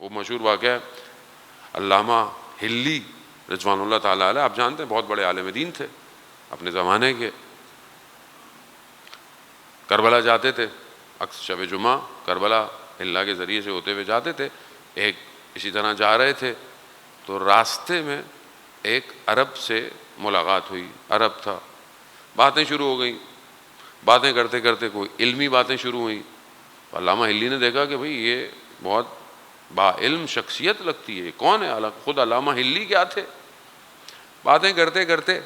وہ مشہور واقعہ ہے، علامہ ہلی رضوان اللہ تعالیٰ علیہ، آپ جانتے ہیں بہت بڑے عالم دین تھے اپنے زمانے کے، کربلا جاتے تھے، اکثر شب جمعہ کربلا اللہ کے ذریعے سے ہوتے ہوئے جاتے تھے. ایک اسی طرح جا رہے تھے تو راستے میں ایک عرب سے ملاقات ہوئی، عرب تھا، باتیں شروع ہو گئیں، باتیں کرتے کرتے کوئی علمی باتیں شروع ہوئیں. علامہ ہلی نے دیکھا کہ بھئی یہ بہت با علم شخصیت لگتی ہے، کون ہے؟ خود علامہ ہلی کیا تھے. باتیں کرتے کرتے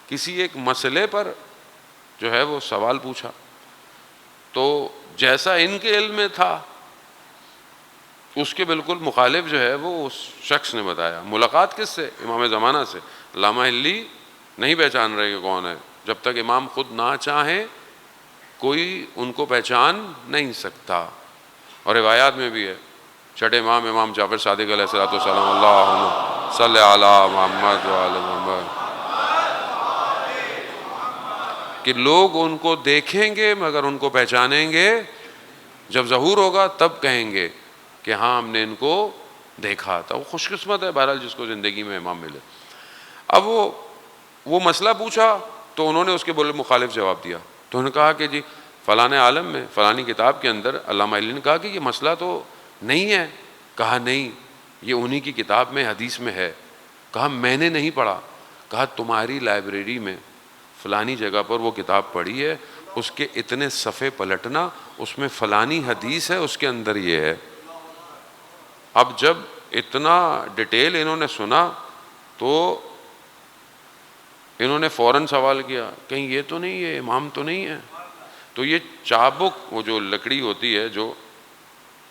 کسی ایک مسئلے پر جو ہے وہ سوال پوچھا، تو جیسا ان کے علم میں تھا اس کے بالکل مخالف جو ہے وہ اس شخص نے بتایا. ملاقات کس سے؟ امام زمانہ سے. علامہ ہلی نہیں پہچان رہے کہ کون ہے، جب تک امام خود نہ چاہیں کوئی ان کو پہچان نہیں سکتا. اور روایات میں بھی ہے، چھٹے امام جعفر صادق علیہ الصلوۃ والسلام، اللہم صلی علی محمد وعلی محمد، کہ لوگ ان کو دیکھیں گے مگر ان کو پہچانیں گے جب ظہور ہوگا، تب کہیں گے کہ ہاں ہم نے ان کو دیکھا تھا. وہ خوش قسمت ہے بہرحال جس کو زندگی میں امام ملے. اب وہ مسئلہ پوچھا تو انہوں نے اس کے بولے مخالف جواب دیا. تو انہوں نے کہا کہ جی فلاں عالم میں فلانی کتاب کے اندر علامہ علی نے کہا کہ یہ مسئلہ تو نہیں ہے. کہا نہیں، یہ انہی کی کتاب میں حدیث میں ہے. کہا میں نے نہیں پڑھا. کہا تمہاری لائبریری میں فلانی جگہ پر وہ کتاب پڑھی ہے، اس کے اتنے صفحے پلٹنا، اس میں فلانی حدیث ہے، اس کے اندر یہ ہے. اب جب اتنا ڈیٹیل انہوں نے سنا تو انہوں نے فوراً سوال کیا کہیں یہ تو نہیں ہے، امام تو نہیں ہے. تو یہ چابک، وہ جو لکڑی ہوتی ہے جو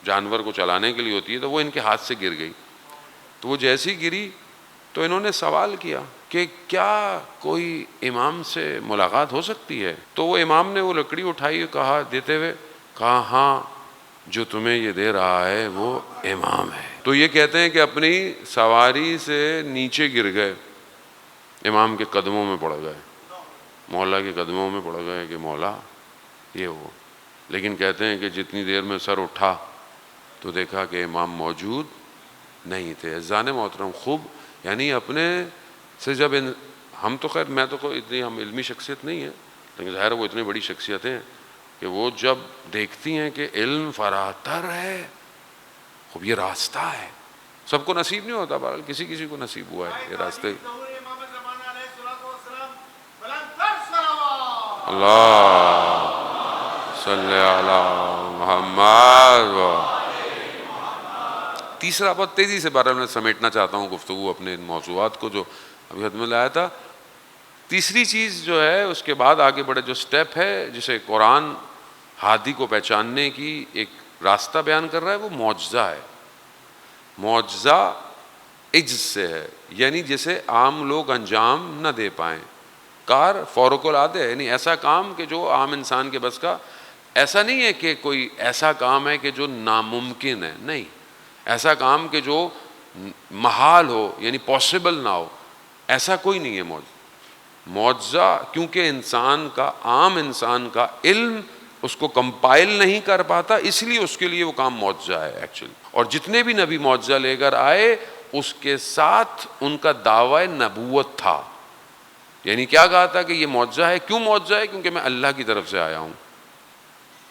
جانور کو چلانے کے لیے ہوتی ہے، تو وہ ان کے ہاتھ سے گر گئی. تو وہ جیسی گری تو انہوں نے سوال کیا کہ کیا کوئی امام سے ملاقات ہو سکتی ہے؟ تو وہ امام نے وہ لکڑی اٹھائی، کہا دیتے ہوئے، کہا ہاں جو تمہیں یہ دے رہا ہے وہ امام ہے. تو یہ کہتے ہیں کہ اپنی سواری سے نیچے گر گئے، امام کے قدموں میں پڑ گئے، مولا کے قدموں میں پڑ گئے کہ مولا یہ ہو. لیکن کہتے ہیں کہ جتنی دیر میں سر اٹھا تو دیکھا کہ امام موجود نہیں تھے. عزیزان محترم، خوب یعنی اپنے سے جب ہم تو خیر میں تو کوئی اتنی ہم علمی شخصیت نہیں ہے، لیکن ظاہر وہ اتنی بڑی شخصیتیں ہیں کہ وہ جب دیکھتی ہیں کہ علم فراتر ہے، خوب یہ راستہ ہے، سب کو نصیب نہیں ہوتا، بہرحال کسی کسی کو نصیب ہوا ہے یہ راستے. اللہ صلی علی محمد. تیسرا بات تیزی سے بہرحال میں سمیٹنا چاہتا ہوں گفتگو اپنے ان موضوعات کو جو ابھی ہاتھ میں لایا تھا. تیسری چیز جو ہے اس کے بعد آگے بڑے جو سٹیپ ہے جسے قرآن ہادی کو پہچاننے کی ایک راستہ بیان کر رہا ہے، وہ معجزہ ہے. معجزہ عجز سے ہے، یعنی جسے عام لوگ انجام نہ دے پائیں. کار فوق العادہ ہے، یعنی ایسا کام کہ جو عام انسان کے بس کا، ایسا نہیں ہے کہ کوئی ایسا کام ہے کہ جو ناممکن ہے، نہیں، ایسا کام کہ جو محال ہو یعنی پاسبل نہ ہو، ایسا کوئی نہیں ہے. معجزہ کیونکہ انسان کا، عام انسان کا علم اس کو کمپائل نہیں کر پاتا، اس لیے اس کے لیے وہ کام معجزہ ہے ایکچولی. اور جتنے بھی نبی معجزہ لے کر آئے اس کے ساتھ ان کا دعوی نبوت تھا. یعنی کیا کہا تھا کہ یہ معجزہ ہے. کیوں معجزہ ہے؟ کیونکہ میں اللہ کی طرف سے آیا ہوں.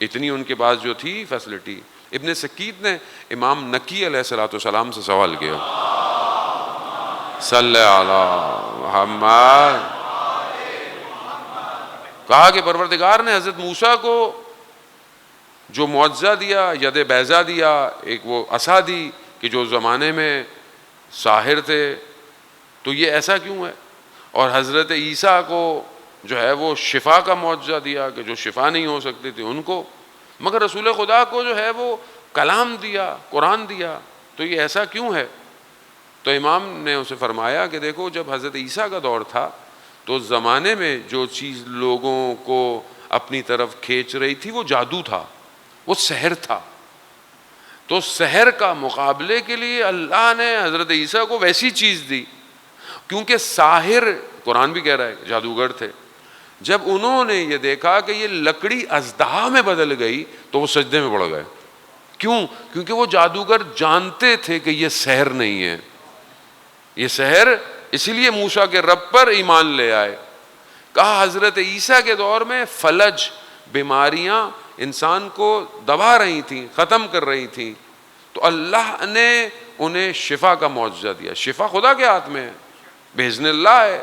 اتنی ان کے پاس جو تھی فیسلٹی. ابن سکیت نے امام نقی علیہ الصلوۃ والسلام سے سوال کیا، صلی علی محمد، کہا کہ پروردگار نے حضرت موسیٰ کو جو معجزہ دیا، ید بیضا دیا، ایک وہ عصا دی کہ جو زمانے میں ساحر تھے، تو یہ ایسا کیوں ہے؟ اور حضرت عیسیٰ کو جو ہے وہ شفا کا معجزہ دیا کہ جو شفا نہیں ہو سکتی تھی ان کو، مگر رسول خدا کو جو ہے وہ کلام دیا، قرآن دیا، تو یہ ایسا کیوں ہے؟ تو امام نے اسے فرمایا کہ دیکھو جب حضرت عیسیٰ کا دور تھا تو اس زمانے میں جو چیز لوگوں کو اپنی طرف کھینچ رہی تھی وہ جادو تھا، وہ سحر تھا. تو سحر کا مقابلے کے لیے اللہ نے حضرت عیسیٰ کو ویسی چیز دی، کیونکہ ساحر قرآن بھی کہہ رہا ہے جادوگر تھے. جب انہوں نے یہ دیکھا کہ یہ لکڑی اژدہا میں بدل گئی تو وہ سجدے میں پڑ گئے. کیوں؟ کیونکہ وہ جادوگر جانتے تھے کہ یہ سحر نہیں ہے، یہ سحر، اسی لیے موسیٰ کے رب پر ایمان لے آئے۔ کہا حضرت عیسیٰ کے دور میں فلج، بیماریاں انسان کو دبا رہی تھیں، ختم کر رہی تھیں، تو اللہ نے انہیں شفا کا معجزہ دیا۔ شفا خدا کے ہاتھ میں ہے، باذن اللہ ہے۔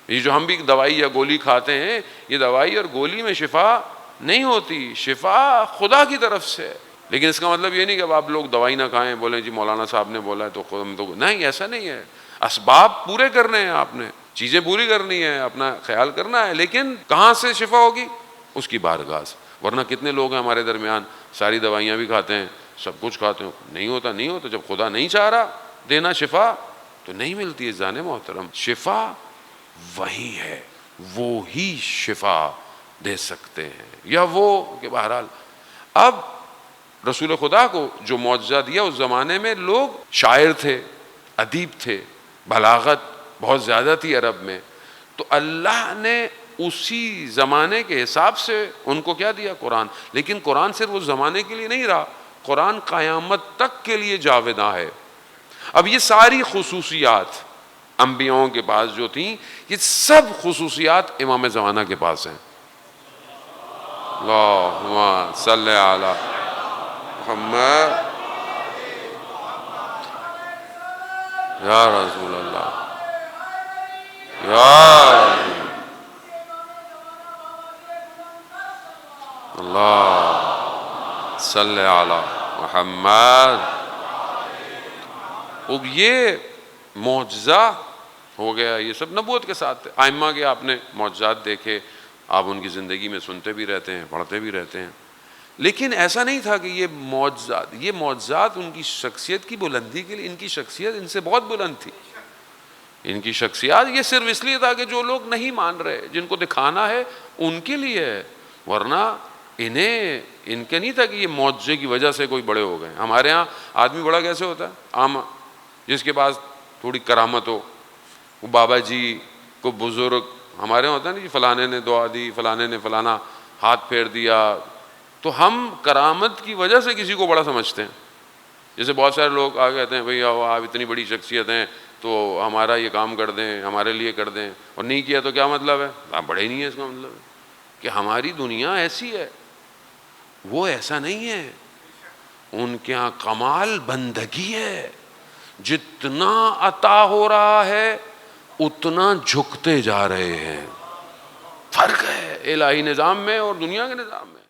یہ جو ہم بھی دوائی یا گولی کھاتے ہیں، یہ دوائی اور گولی میں شفا نہیں ہوتی، شفا خدا کی طرف سے ہے۔ لیکن اس کا مطلب یہ نہیں کہ اب آپ لوگ دوائی نہ کھائیں، بولیں جی مولانا صاحب نے بولا ہے تو خود ہم تو نہیں، ایسا نہیں ہے۔ اسباب پورے کرنے ہیں، آپ نے چیزیں پوری کرنی ہے، اپنا خیال کرنا ہے، لیکن کہاں سے شفا ہوگی؟ اس کی بارگاہ سے۔ ورنہ کتنے لوگ ہیں ہمارے درمیان، ساری دوائیاں بھی کھاتے ہیں، سب کچھ کھاتے ہیں، نہیں ہوتا۔ جب خدا نہیں چاہ رہا دینا شفا تو نہیں ملتی ہے۔ جان محترم، شفا وہی ہے، وہ ہی شفا دے سکتے ہیں، یا وہ کہ بہرحال اب رسول خدا کو جو معجزہ دیا، اس زمانے میں لوگ شاعر تھے، ادیب تھے، بلاغت بہت زیادہ تھی عرب میں، تو اللہ نے اسی زمانے کے حساب سے ان کو کیا دیا؟ قرآن۔ لیکن قرآن صرف اس زمانے کے لیے نہیں رہا، قرآن قیامت تک کے لیے جاوداں ہے۔ اب یہ ساری خصوصیات انبیاؤں کے پاس جو تھیں، یہ سب خصوصیات امام زمانہ کے پاس ہیں۔ اللہم صلی علی محمد یا رسول اللہ، یا اللہ صلی علی محمد۔ اب یہ معجزہ ہو گیا، یہ سب نبوت کے ساتھ ہے۔ ائمہ کے آپ نے معجزات دیکھے، آپ ان کی زندگی میں سنتے بھی رہتے ہیں، پڑھتے بھی رہتے ہیں، لیکن ایسا نہیں تھا کہ یہ معجزات ان کی شخصیت کی بلندی کے لیے، ان کی شخصیت ان سے بہت بلند تھی۔ ان کی شخصیت یہ صرف اس لیے تھا کہ جو لوگ نہیں مان رہے، جن کو دکھانا ہے، ان کے لیے ہے، ورنہ ان کے نہیں تھا کہ یہ معجزے کی وجہ سے کوئی بڑے ہو گئے۔ ہمارے ہاں آدمی بڑا کیسے ہوتا ہے؟ عام جس کے پاس تھوڑی کرامت ہو، وہ بابا جی کو بزرگ، ہمارے یہاں ہوتا ہے نا جی فلانے نے دعا دی، فلانے نے فلانا ہاتھ پھیر دیا، تو ہم کرامت کی وجہ سے کسی کو بڑا سمجھتے ہیں۔ جیسے بہت سارے لوگ آ کہتے ہیں بھئی آپ اتنی بڑی شخصیت ہیں تو ہمارا یہ کام کر دیں، ہمارے لیے کر دیں، اور نہیں کیا تو کیا مطلب ہے؟ آپ بڑے ہی نہیں ہیں۔ اس کا مطلب ہے کہ ہماری دنیا ایسی ہے، وہ ایسا نہیں ہے۔ ان کے یہاں کمال بندگی ہے، جتنا عطا ہو رہا ہے اتنا جھکتے جا رہے ہیں۔ فرق ہے الہی نظام میں اور دنیا کے نظام میں۔